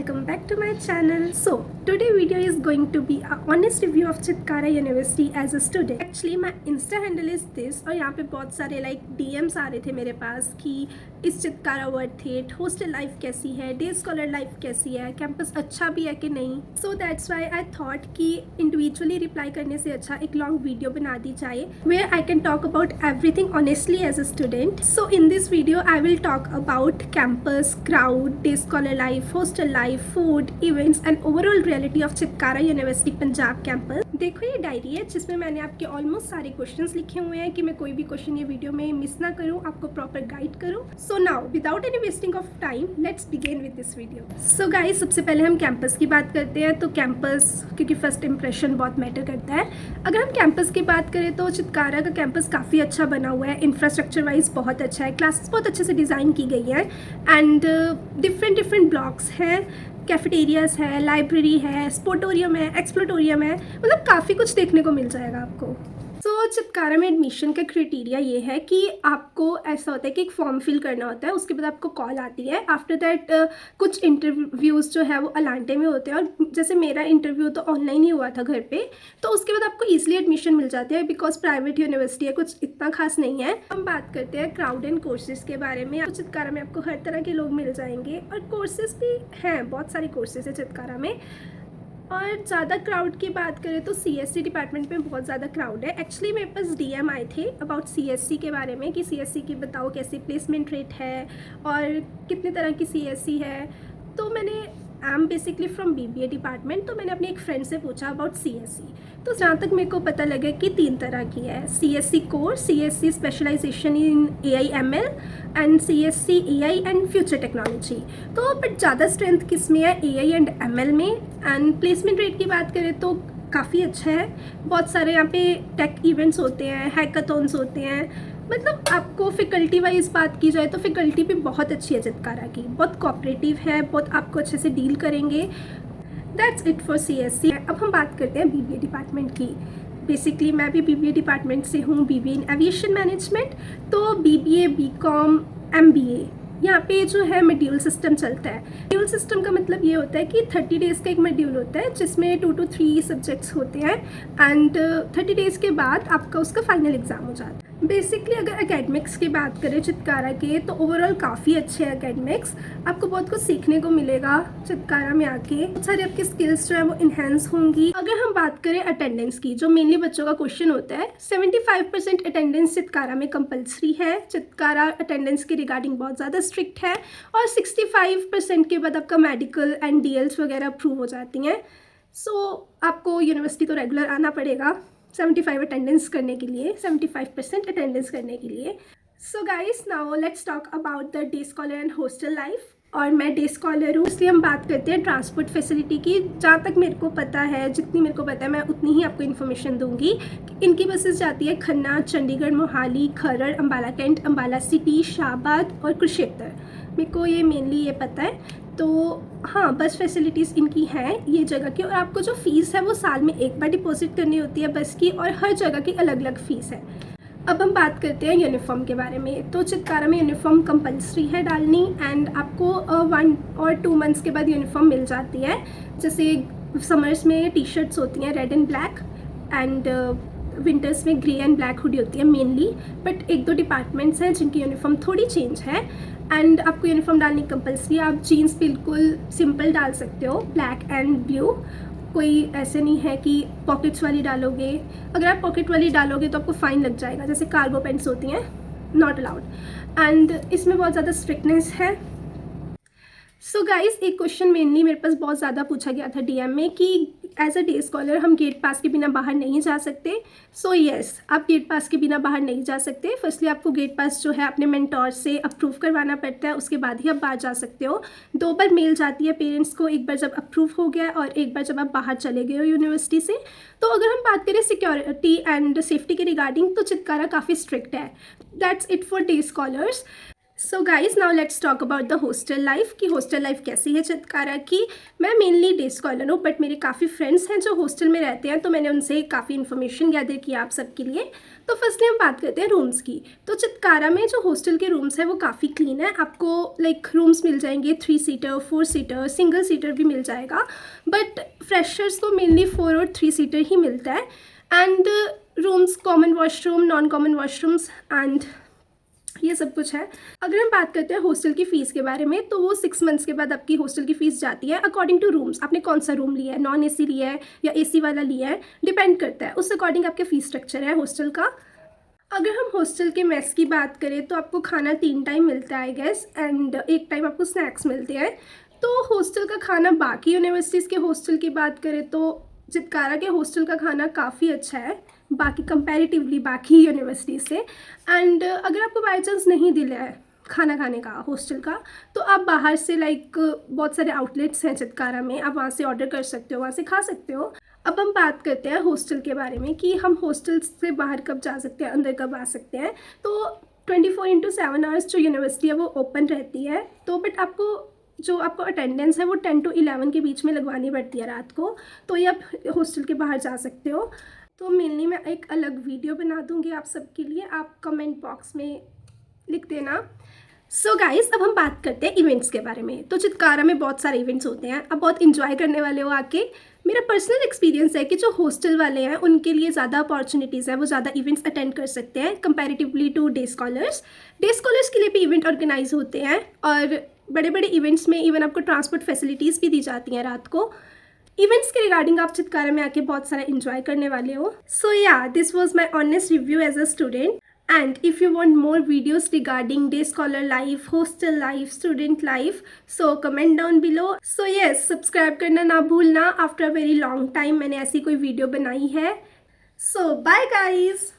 welcome back to my channel. So today video is going to be a honest review of Chitkara University as a student. Actually my Insta handle is this और यहाँ पे बहुत सारे DMs आ रहे थे मेरे पास कि इस Chitkara worth it, hostel life कैसी है, डे स्कॉलर लाइफ कैसी है, कैंपस अच्छा भी है कि नहीं. So that's why I thought कि इंडिविजुअली रिप्लाई करने से अच्छा एक लॉन्ग वीडियो बना दी जाए where I can talk about everything honestly as a student. So in this video I will talk about campus, crowd, day scholar life, hostel life, food, events and overall reality of Chitkara university Punjab campus. देखो ये diary है जिसमें मैंने आपके almost सारे questions लिखे हुए हैं कि मैं कोई भी क्वेश्चन ये वीडियो में मिस ना करूं, आपको प्रॉपर गाइड करूं. So now without any wasting of time let's begin with this video. So guys सबसे पहले हम कैंपस की बात करते हैं. तो कैंपस क्योंकि फर्स्ट इंप्रेशन बहुत मैटर करता है. अगर हम कैंपस की बात करें तो चित्कारा का कैंपस काफ़ी अच्छा बना हुआ है. इंफ्रास्ट्रक्चर वाइज बहुत अच्छा है, क्लासेस बहुत अच्छे से डिज़ाइन की गई है एंड डिफरेंट ब्लॉक्स हैं, कैफेटेरियाज़ है, लाइब्रेरी है, स्पोर्टोरियम है, एक्सप्लोटोरियम है, मतलब काफ़ी कुछ देखने को मिल जाएगा आपको. तो चित्कारा में एडमिशन का क्राइटेरिया ये है कि आपको ऐसा होता है कि एक फॉर्म फिल करना होता है, उसके बाद आपको कॉल आती है. आफ्टर दैट कुछ इंटरव्यूज़ जो है वो अलांटे में होते हैं और जैसे मेरा इंटरव्यू तो ऑनलाइन ही हुआ था घर पे, तो उसके बाद आपको ईजिली एडमिशन मिल जाती है बिकॉज प्राइवेट यूनिवर्सिटी है, कुछ इतना खास नहीं है. हम बात करते हैं क्राउड एंड कोर्सेज़ के बारे में. तो चित्कारा में आपको हर तरह के लोग मिल जाएंगे और कोर्सेज़ भी हैं, बहुत सारे कोर्सेज़ है चित्कारा में. और ज़्यादा क्राउड की बात करें तो सीएससी डिपार्टमेंट में बहुत ज़्यादा क्राउड है. एक्चुअली मेरे पास डीएम आए थे अबाउट सीएससी के बारे में कि सीएससी की बताओ कैसी प्लेसमेंट रेट है और कितने तरह की सीएससी है. तो मैंने I am basically from BBA department, तो मैंने अपने एक फ्रेंड से पूछा अबाउट सीएससी. तो जहाँ तक मेरे को पता लगा कि 3 तरह की है. CSC core, CSC specialization in AIML and CSC AI and future technology. तो बट ज़्यादा स्ट्रेंथ किस में है, एआई एंड एमएल में. एंड प्लेसमेंट रेट की बात करें तो काफ़ी अच्छा है. बहुत सारे यहाँ पे टेक इवेंट्स होते हैं, हैकाथॉन्स होते हैं. मतलब आपको फैकल्टी वाइज बात की जाए तो फैकल्टी भी बहुत अच्छी है चित्कारा की, बहुत कोऑपरेटिव है, बहुत आपको अच्छे से डील करेंगे. That's it for CSC. अब हम बात करते हैं बीबीए डिपार्टमेंट की. बेसिकली मैं भी बीबीए डिपार्टमेंट से हूँ, बीबीए इन एविएशन मैनेजमेंट. तो बीबीए, बीकॉम, एमबीए यहाँ पे जो है मॉड्यूल सिस्टम चलता है. मॉड्यूल सिस्टम का मतलब ये होता है कि 30 डेज़ का एक मॉड्यूल होता है जिसमें 2 to 3 सब्जेक्ट्स होते हैं एंड 30 डेज़ के बाद आपका उसका फाइनल एग्ज़ाम हो जाता है. बेसिकली अगर एकेडमिक्स की बात करें चित्कारा के तो ओवरऑल काफ़ी अच्छे हैं एकेडमिक्स. आपको बहुत कुछ सीखने को मिलेगा चित्कारा में आके, बहुत सारे आपकी स्किल्स जो है वो इन्हेंस होंगी. अगर हम बात करें अटेंडेंस की, जो मेनली बच्चों का क्वेश्चन होता है, 75% अटेंडेंस चित्कारा में कंपलसरी है. चित्कारा अटेंडेंस के रिगार्डिंग बहुत ज़्यादा स्ट्रिक्ट है और 65% के बाद आपका मेडिकल एंड डीएल्स वगैरह अप्रूव हो जाती हैं. सो आपको यूनिवर्सिटी तो रेगुलर आना पड़ेगा 75 अटेंडेंस करने के लिए, 75% अटेंडेंस करने के लिए. So guys now let's talk about the day scholar and hostel life. और मैं डे स्कॉलर हूँ इसलिए हम बात करते हैं ट्रांसपोर्ट फैसिलिटी की. जहाँ तक मेरे को पता है, जितनी मेरे को पता है मैं उतनी ही आपको इन्फॉर्मेशन दूंगी. इनकी बसेस जाती है खन्ना, चंडीगढ़, मोहाली, खरड़, अम्बाला कैंट, अम्बाला सिटी, शाहबाद और कुरुक्षेत्र. मेरे को ये मेनली ये पता है. तो हाँ, बस फैसिलिटीज़ इनकी हैं ये जगह की. और आपको जो फ़ीस है वो साल में एक बार डिपॉजिट करनी होती है बस की, और हर जगह की अलग अलग फ़ीस है. अब हम बात करते हैं यूनिफॉर्म के बारे में. तो चित्कारा में यूनिफॉर्म कंपलसरी है डालनी एंड आपको 1 और 2 मंथ्स के बाद यूनिफॉर्म मिल जाती है. जैसे समर्स में टी शर्ट्स होती हैं red and black and winters में ग्रे एंड ब्लैक हुडी होती है मेनली. बट 1-2 डिपार्टमेंट्स हैं जिनकी यूनिफॉर्म थोड़ी चेंज है एंड आपको यूनिफॉर्म डालनी कंपलसरी. आप जीन्स बिल्कुल सिंपल डाल सकते हो, ब्लैक एंड ब्लू. कोई ऐसे नहीं है कि पॉकेट्स वाली डालोगे. अगर आप पॉकेट वाली डालोगे तो आपको फ़ाइन लग जाएगा, जैसे कार्गो पैंट्स होती हैं, नॉट अलाउड. एंड इसमें बहुत ज़्यादा स्ट्रिक्टनेस है. सो गाइस एक क्वेश्चन मेनली मेरे पास बहुत ज़्यादा पूछा गया था डीएम में कि एज अ डे स्कॉलर हम गेट पास के बिना बाहर नहीं जा सकते. सो येस, आप गेट पास के बिना बाहर नहीं जा सकते. फर्स्टली आपको गेट पास जो है अपने मेंटोर से अप्रूव करवाना पड़ता है, उसके बाद ही आप बाहर जा सकते हो. 2 बार मेल जाती है पेरेंट्स को, एक बार जब अप्रूव हो गया और एक बार जब आप बाहर चले गए हो यूनिवर्सिटी से. तो अगर हम बात करें सिक्योरिटी एंड सेफ्टी के रिगार्डिंग तो चित्कारा काफ़ी स्ट्रिक्ट है. That's it for day scholars. So guys now let's talk about the hostel life कि हॉस्टल लाइफ कैसी है चित्कारा की। मैं मेनली डे स्कॉलर हूँ बट मेरे काफ़ी फ्रेंड्स हैं जो हॉस्टल में रहते हैं, तो मैंने उनसे काफ़ी इन्फॉर्मेशन गैदर किया आप सबके लिए। तो फर्स्टली हम बात करते हैं रूम्स की। तो चित्कारा में जो हॉस्टल के रूम्स हैं वो काफ़ी क्लीन है। आपको रूम्स मिल जाएंगे 3 सीटर, 4 सीटर, सिंगल सीटर भी मिल जाएगा, बट फ्रेशर्स को मेनली 4 और 3 सीटर ही मिलता है। And rooms common washroom, non common washrooms and ये सब कुछ है। अगर हम बात करते हैं हॉस्टल की फ़ीस के बारे में, तो वो 6 मंथ्स के बाद आपकी हॉस्टल की फ़ीस जाती है अकॉर्डिंग टू रूम्स। आपने कौन सा रूम लिया है, नॉन एसी लिया है या एसी वाला लिया है, डिपेंड करता है। उस अकॉर्डिंग आपके फ़ीस स्ट्रक्चर है हॉस्टल का। अगर हम हॉस्टल के मेस की बात करें तो आपको खाना 3 टाइम मिलता है आई गेस, एंड 1 टाइम आपको स्नैक्स मिलते हैं। तो हॉस्टल का खाना बाकी यूनिवर्सिटीज़ के हॉस्टल की बात करें तो चित्कारा के हॉस्टल का खाना काफ़ी अच्छा है बाकी कंपैरेटिवली बाकी यूनिवर्सिटी से। एंड अगर आपको बाई चांस नहीं दिल है खाना खाने का हॉस्टल का, तो आप बाहर से बहुत सारे आउटलेट्स हैं चित्कारा में, आप वहाँ से ऑर्डर कर सकते हो, वहाँ से खा सकते हो। अब हम बात करते हैं हॉस्टल के बारे में कि हम हॉस्टल से बाहर कब जा सकते हैं, अंदर कब आ सकते हैं। तो 24/7 आवर्स जो यूनिवर्सिटी है वो ओपन रहती है। तो बट आपको अटेंडेंस है वो 10 to 11 के बीच में लगवानी पड़ती है रात को, तो ये आप हॉस्टल के बाहर जा सकते हो। तो मेनली मैं एक अलग वीडियो बना दूँगी आप सबके लिए, आप कमेंट बॉक्स में लिख देना। सो गाइस अब हम बात करते हैं इवेंट्स के बारे में। तो चित्कारा में बहुत सारे इवेंट्स होते हैं, अब बहुत इंजॉय करने वाले हो आके। मेरा पर्सनल एक्सपीरियंस है कि जो हॉस्टल वाले हैं उनके लिए ज़्यादा अपॉर्चुनिटीज़ है, वो ज़्यादा इवेंट्स अटेंड कर सकते हैं comparatively to day scholars. Day scholars के लिए भी इवेंट ऑर्गेनाइज होते हैं और बड़े बड़े इवेंट्स में इवन आपको ट्रांसपोर्ट फैसिलिटीज़ भी दी जाती हैं रात को। इवेंट्स के रिगार्डिंग आप चित्कारा में आके बहुत सारा इंजॉय करने वाले हो। सो या this was my honest review as a student. And if you want more videos regarding day scholar life, hostel life, student life, so comment down below. So yes, subscribe करना ना भूलना। After a very long time मैंने ऐसी कोई video बनाई है। So bye guys.